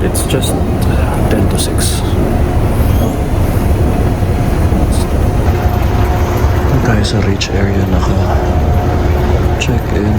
but it's just 10 to 6. Tayo sa rich area naka-check-in.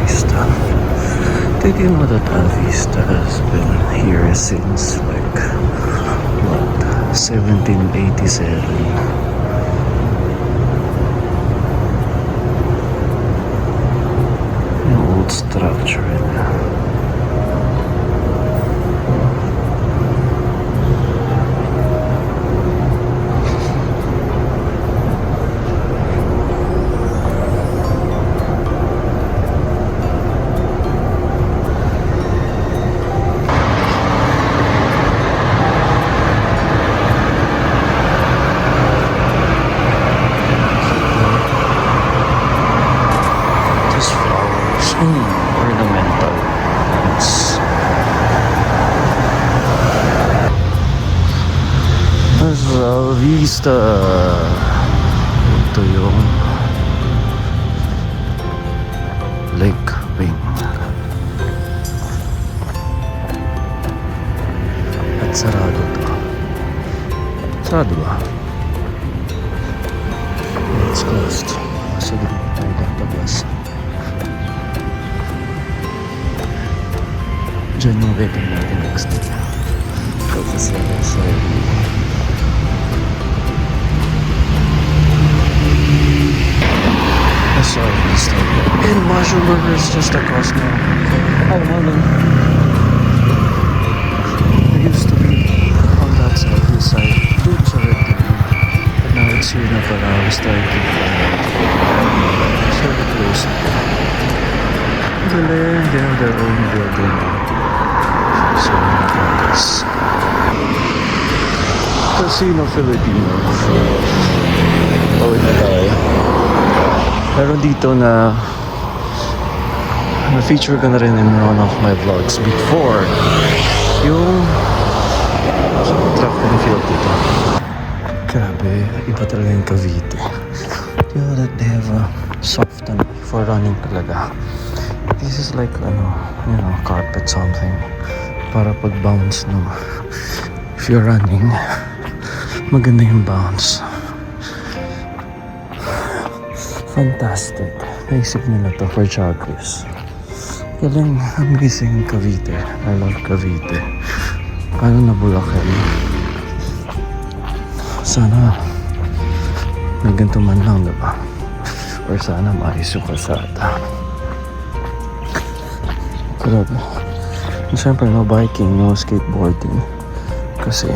Vista. Thinking what that Vista has been here since like what 1787. An old structure. Ornamental plants. Nasa Vista. Ito yung Lake Wing. At sarado to. Sarado ba? It's closed. So dito tayo tatabas. Diyan yung wedding natin next week. Kasi sa that's all we started. And Mushroom Burger is just across now. Oh, hold on. It used to be on that side, this side. Oops, already. But now it's here na pala. We started to find out. So close. Galing, they have their own building. So nice. Casino Filipino. Bawin na tayo. Meron dito na na-feature ko na rin in one of my vlogs before. Yung track and field dito. Grabe, iba talaga yung Cavite. You know that they have a soft for running talaga. This is like carpet something. Para pag-bounce, no? If you're running, maganda yung bounce. Fantastic. Naisip nila to for joggers. Galing, amazing Cavite. I love Cavite. Paano na Bulacan? Sana may ganito man lang, diba? Or sana maayos yung kalsada. Grabe. Siyempre, no biking, no skateboarding. Kasi,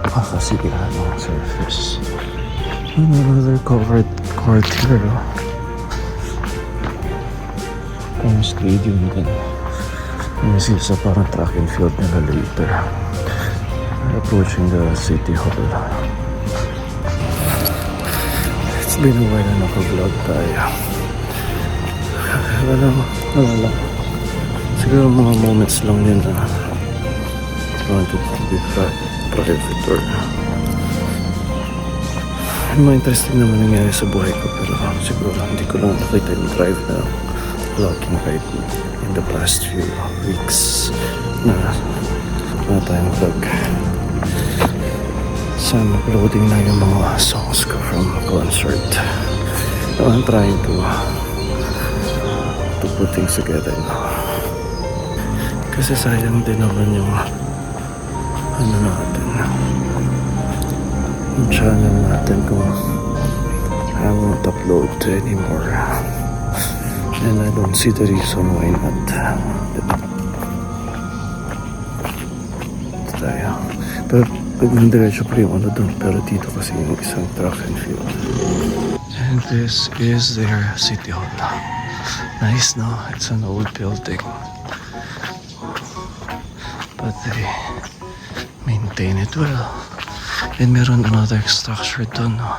makakasira ng surface. Another covered court here. Yung stadium din. Yung isa parang track and field nila later. Approaching the city hall. It's been a while na naka-vlog tayo. Wala. Siguro mga moments lang yun na wanted to be private or mga interesting naman nangyari sa buhay ko, pero siguro hindi ko lang nakita yung drive na vlogging right in the past few weeks na wala tayong vlog. So I'm uploading na yung mga songs ko from concert. So I'm trying to put things together now. Kasi sayang din naman yung natin, yung channel natin kung I won't upload anymore, and I don't see the reason why not. Tayo. Pero diretso pa yung doon, pero dito kasi yung isang track and field. And this is their city hall. Nice, no? It's an old building, but they maintain it well. And meron another structure doon, no?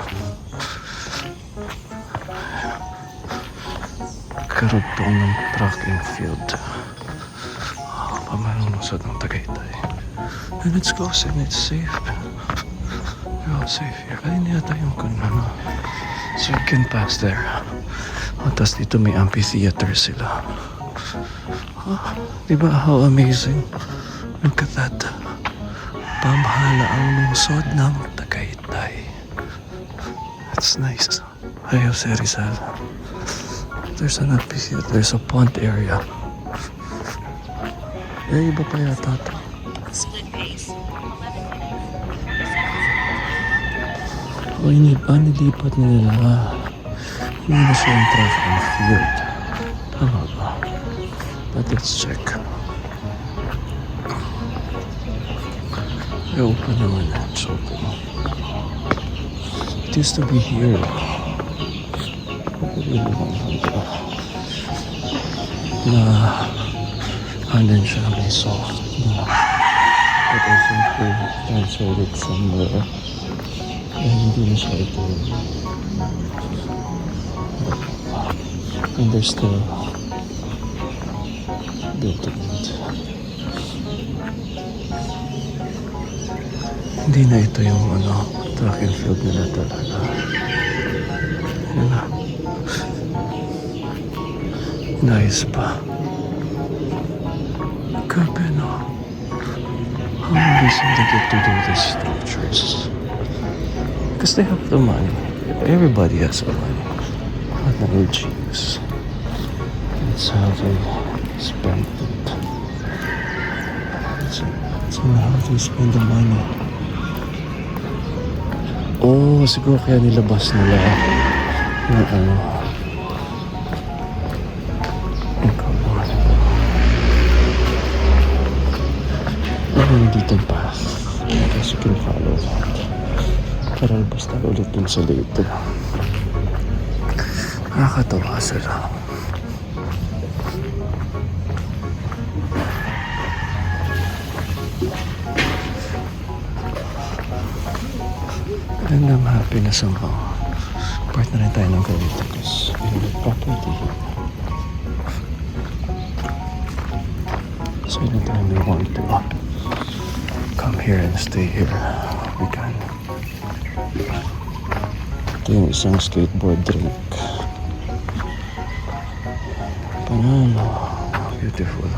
Karugtong ng track and field. Pamalusad ng Tagaytay. And it's close and it's safe. We're all safe here. Ayun yata yung no? So you can pass there. Tapos dito may amphitheater sila. Diba how amazing? Look at that. Pamhala ang lungsod ng Tagaytay. That's nice. Ay, Jose Rizal. There's an amphitheater. There's a pond area. Eh, iba pa yata ito. Split pace. O, nilipat nila. Hindi na siya yung track and field. Tama ba? But let's check. Ay, open naman. It's open. It used to be here. Andun siya may soft na. But I think they transferred it somewhere. Hindi na siya ito. And they're still building it. Hindi na ito yung track and field nila talaga. Yun na. Nice pa. Grabe no. How amazing they get to do these structures. Because they have the money. Everybody has the money. Not the genius. That's how they spend it. That's how they spend the money. Oh, siguro kaya nilabas nila yung dito path. I guess you can follow that. Para basta ulit dun sa dito. Nakakatawa sila. And I'm happy na somehow part na rin tayo ng Cavite because we have property here. So anytime we want to come here and stay here, we can. Ito yung isang skateboard drink. Panalo. Beautiful.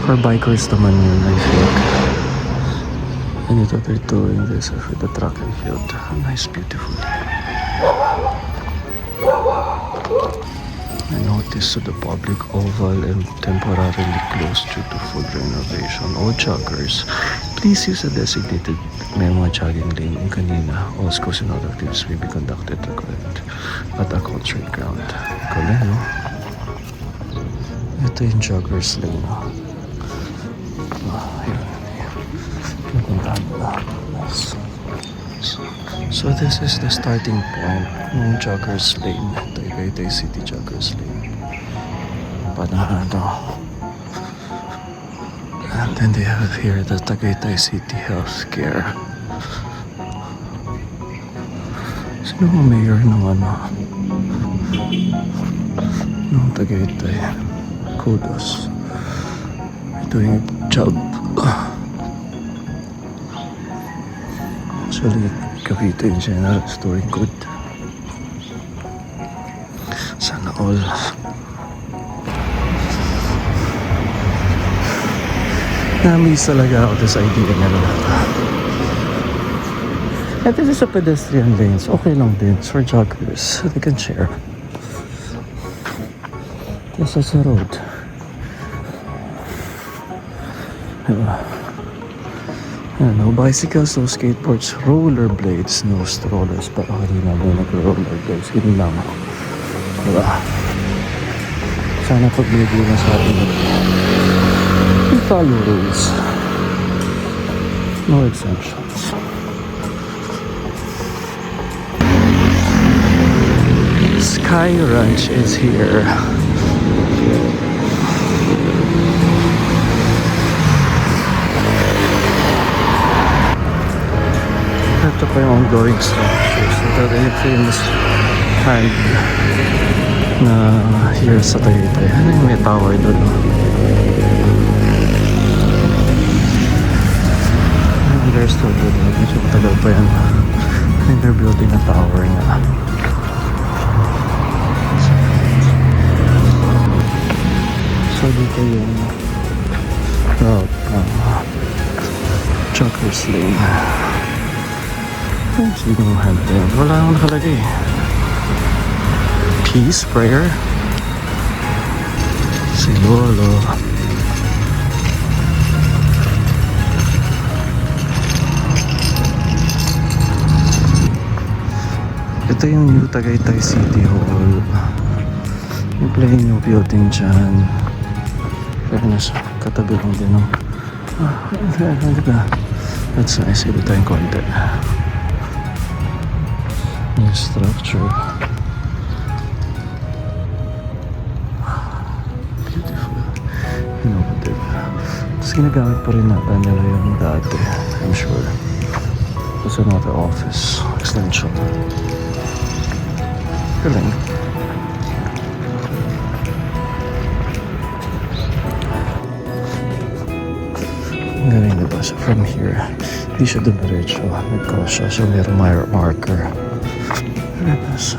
For bikers naman yun, I think. And ito they're doing this for the track and field. Nice, beautiful. I noticed the public oval and temporarily closed due to full renovation. All joggers, please use a designated may mga jogging lane. Yung kanina, all schools and other activities will be conducted at a concert ground. Galing, no? Ito yung joggers lane, no? Nice. So this is the starting point ng joggers lane, Tagaytay City joggers lane. Panahado. And then they have here the Tagaytay City Healthcare. Sino ang mayor ng ng Tagaytay? Kudos. Doing a job. Actually, Cavite in general is doing good. Sana all. Na-miss talaga ako sa idea nila. And this is a pedestrian lanes. Okay lang din. It's for joggers. They can share. This is a road. No bicycles, no skateboards, rollerblades, no strollers. Pero hindi na may nag-rollerblades. Yun lang. Diba? Sana pag binigay na sa atin, we follow rules. No exemptions. Sky Ranch is here. Ito pa yung ongoing structures. Ito yung famous hand na here sa Tagaytay. Ano yung may tower doon? I understood doon. Medyo matagal pa yan. I think they're building a tower nga. So dito yung route Chuckers Lane. Sino mo handle? Wala nang nakalagay. Peace, prayer. Siguro. Ito yung New Tagaytay City Hall. Yung plain yung building dyan. Pero nasa katabi lang din ng that's nice. Iba tayong konti. New structure. Beautiful. Innovative. Tapos ginagamit pa rin natin nila yung dati. I'm sure. It's another office. Extension. Galing. Galing diba? So from here, hindi siya dumiretso. Nag-cross siya. So mayroong marker. Very nice.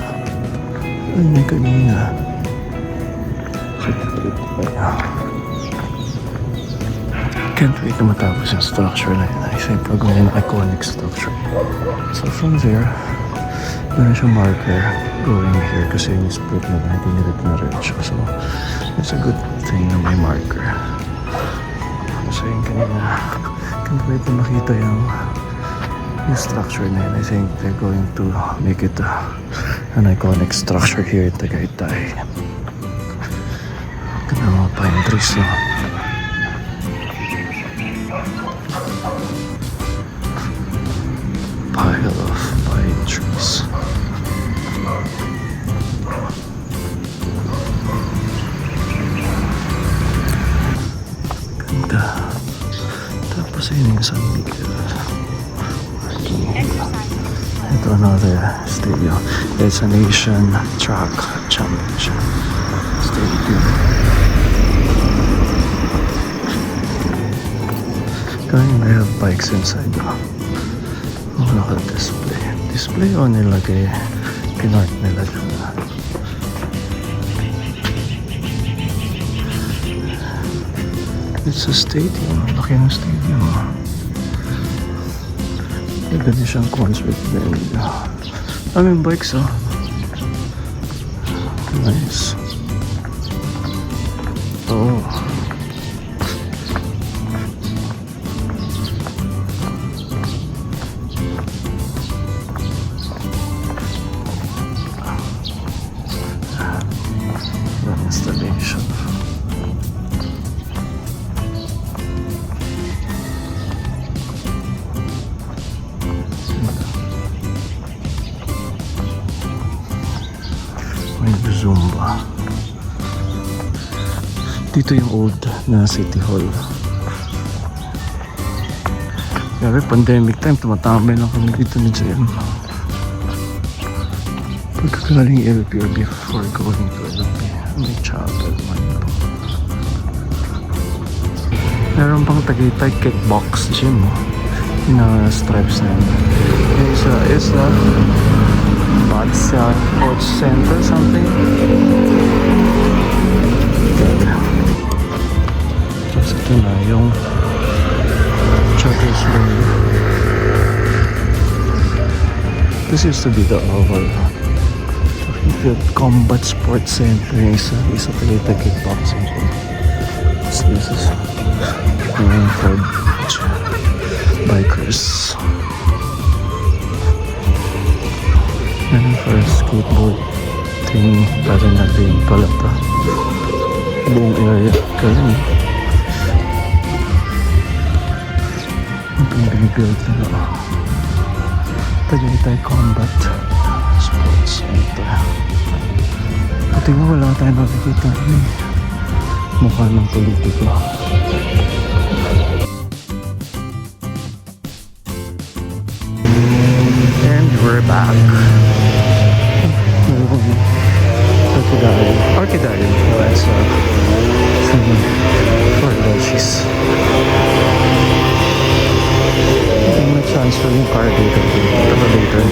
Ano yung kanina? Can't wait na matapos yung structure na yun. I think we're going an iconic structure. So from there, meron siyang marker going here kasi yung split na hindi nila dumiretso. So it's a good thing na may marker. So yung kanina, can't wait na makita yung structure na yun. I think they're going to make it an iconic structure here in Tagaytay. Ganda mga pine trees, no? Pile of pine trees. Ganda. Tapos ayun yung San Miguel. Ito another stadium. It's an Asian track championship stadium. Going they have bikes inside. Oh, naka-display. Display o nilagay. Pinart nila dyan. It's a stadium. Laki ng stadium. Ganda niya siyang concert venue. Daming bikes, oh. Nice. Oh. Installation. May Zumba. Dito yung old na City Hall. Grabe, pandemic time, tumatambay lang kami dito ni JM. Pagkakaling LP or before going to LP. May chapel man ito. Meron pang Tagaytay kickbox gym, oh. Yung stripes na yun. Yung isa is Batsa Coach Center something. Tapos ito na yung Chuckers Lane. This used to be the oval. The Combat Sports Center yung isa Tagaytay kickboxing gym. So this is for bikers. And for skateboard thing, parang natin pala pa buong area. Kasi yung binibuild nila Tagaytay Combat Sports Center. Pati nga wala tayong nakikita mukha ng politiko. And we're back. Orchidarium. Oh, it's for Dolces. I'm gonna transfer yung car dito. Pero later.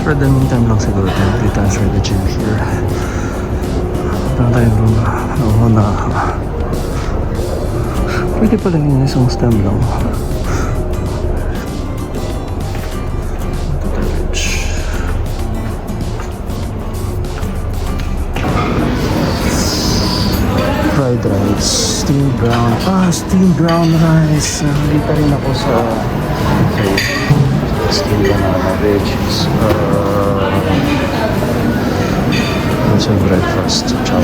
For the meantime lang siguro tayo transfer the gym here. Parang tayo room. Oo na. Pwede pala ninis yung stem lang. Fried rice, steamed brown. Steamed brown rice. Nandito rin ako sa steamed banana veggies. That's a breakfast. Ciao.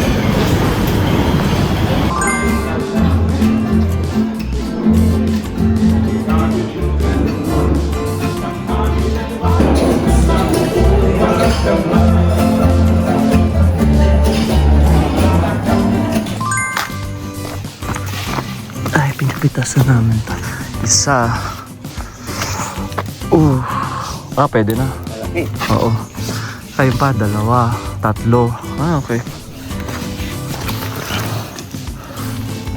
Ay, pinapitasan namin ito. Isa. Pwede na. Oo. Kayo pa, dalawa, tatlo. Okay.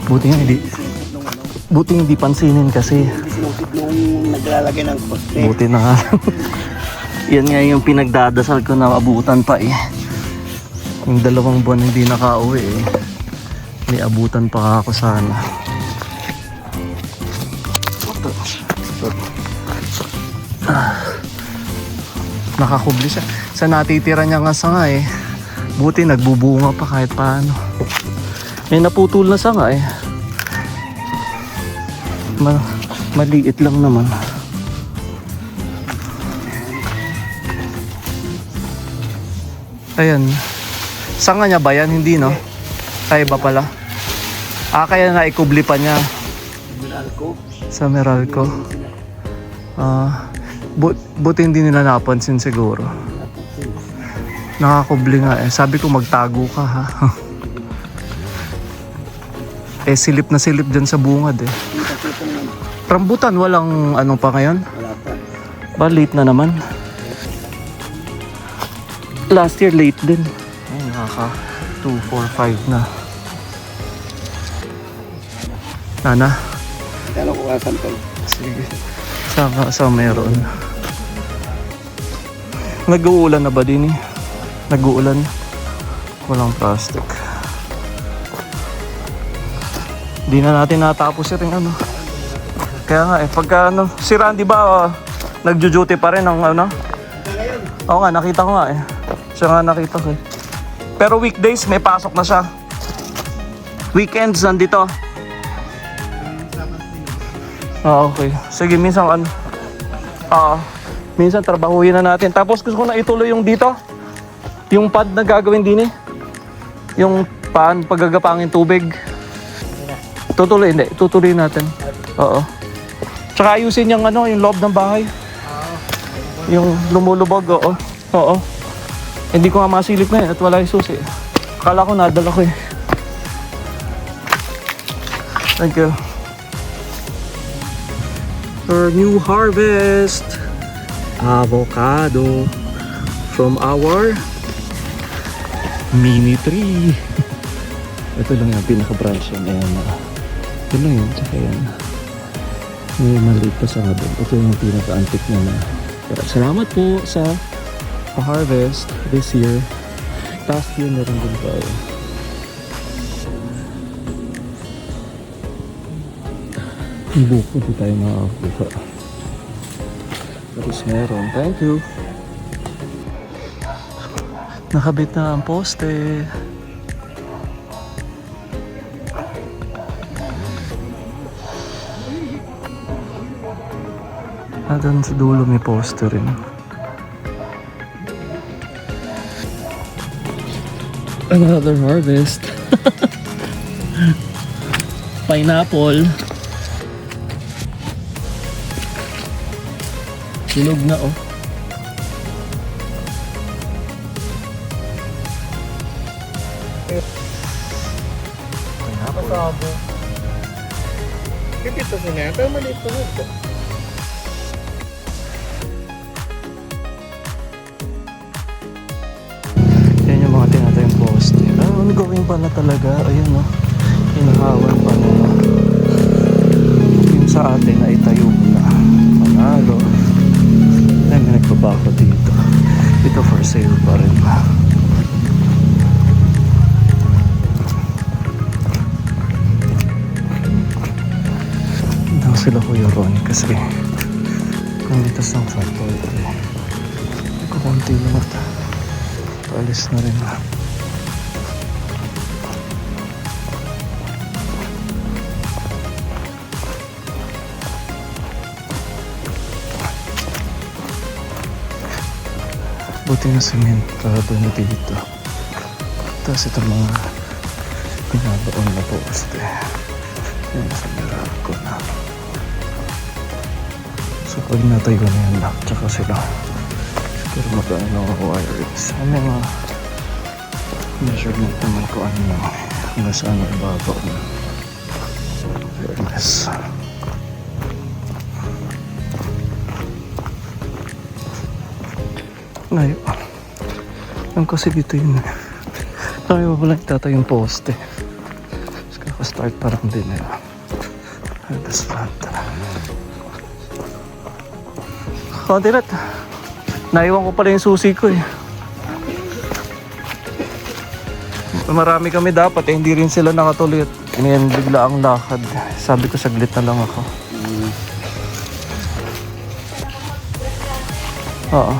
Buti hindi pansinin kasi. Sinusip nung naglalagay ng poste. Buti na nga. Yan nga yung pinagdadasal ko na abutan pa eh. Yung 2 buwan hindi nakauwi eh. May abutan pa ako sana. Nakakubli siya. Sa natitira niya nga sanga eh. Buti nagbubunga pa kahit paano. May naputol na sanga eh. Maliit lang naman. Ayan. Sanga niya ba yan? Hindi no? Ay iba pala. Kaya naikubli pa niya. Meralco. Sa Meralco. Buti hindi nila napansin siguro. Nakakubli nga eh. Sabi ko magtago ka ha. Silip na silip dyan sa bungad eh. Rambutan walang ano pa ngayon? Wala pa. Ba late na naman? Last year late din. Ay nakaka 2, 4, 5 na. Nana? Kaya ko kasan to. Sige. Sa meron. Nag-uulan na ba din eh? Nag-uulan. Walang plastic. Di na natin natapos yung ano. Kaya nga eh, pagka ano, si Randy ba nagjo-duty pa rin ng ano? Oo nga, nakita ko nga eh. Siya nga nakita ko eh. Pero weekdays may pasok na siya. Weekends nandito. Okay. Sige, minsan ano. Minsan trabahuhin na natin. Tapos gusto ko na ituloy yung dito. Yung pad na gagawin din eh. Yung paggagapangin tubig. Hindi. Tutuloy natin. Oo. Tsaka ayusin yung ano, yung loob ng bahay. Yung lumulubog, oo. Hindi ko nga masilip na at wala yung susi. Akala ko nadala ko eh. Thank you. Our new harvest. Avocado from our mini tree. Ito lang yung pinaka-branch yan. Ayan na. Ito lang yun. Tsaka yan. May maliit pa sa habon. Ito yung pinaka-antik na na. Salamat po sa harvest this year. Last year na rin din tayo. Yung buko, hindi tayo makakakuha. Tapos meron. Thank you. Nakabit na ang poste. At doon sa dulo may poste rin. Another harvest. Pineapple. Sinog na oh. Pasado. Pipito siya na, pero maliit pa ito. ongoing pa na talaga. Ayun, no? Hinahawan pa na. Yung sa atin ay tayo na. Panalo. Ay, may nagbabako dito. Ito for sale pa rin. Daw sila Kuya Ron kasi kumitas ng factor. Kukunti lang ito. Paalis na rin. Buti na sementado na dito. Tapos ito mga binabaon na poste. Yan sa Meralco na. So pag natayo na yan lang, tsaka sila siguro magkano ang wires. May mga measurement naman ko ano lang hanggang saan ang ibabaon. Fairness. Ngayon, yung kasi dito yun eh. Sabi mo pala itatay yung poste. Tapos kakastart pa lang din eh. Tapos planta na. Konti rat. Naiwan ko pala yung susi ko eh. Marami kami dapat eh. Hindi rin sila nakatuloy at ngayon bigla ang lakad. Sabi ko saglit na lang ako. Oo.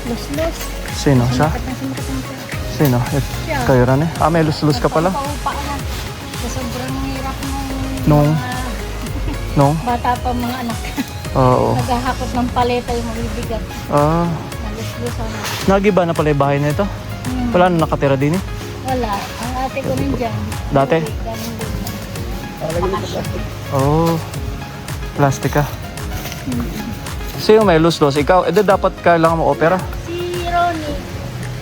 Lus-lus. Sino siya? Sino? Siya. Kayo rin eh? Ah, may lus-lus ka pala? Nagpapaupa na. Sa sobrang hirap Nung? No? bata pa mga anak. Oo. Naghahakot ng paleta yung mabibigat. Ah. Nalus-lusan na. Nagiba na pala yung bahay na ito? Wala na nakatira din eh? Wala. Ang ate ko nandyan. Dati? Galing din. Oh. Plastic ka? Sino may lus-lus? Ikaw? Dapat kailangan mo opera? Si Ronnie.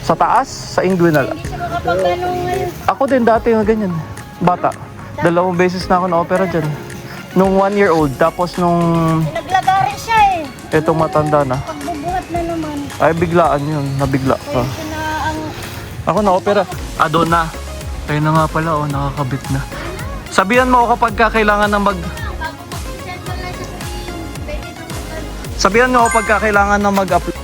Sa taas? Sa Inguinal? Hindi siya makapagano ngayon. Ako din dati yung ganyan. Bata. 2 beses na ako na-opera dyan. Nung 1 year old. Tapos nung Pinaglagarin siya eh. etong matanda na. Pagbubuhat na naman. Ay, biglaan yun. Nabigla ka. Kaya siya na ang... Ako na-opera. Doon na. Ayun na nga pala, oh, nakakabit na. Sabihan mo ako kapag kailangan na mag... Bago mag-settle na siya sa yung pwede na mag- Sabihan mo ako pagka kailangan na mag-upload.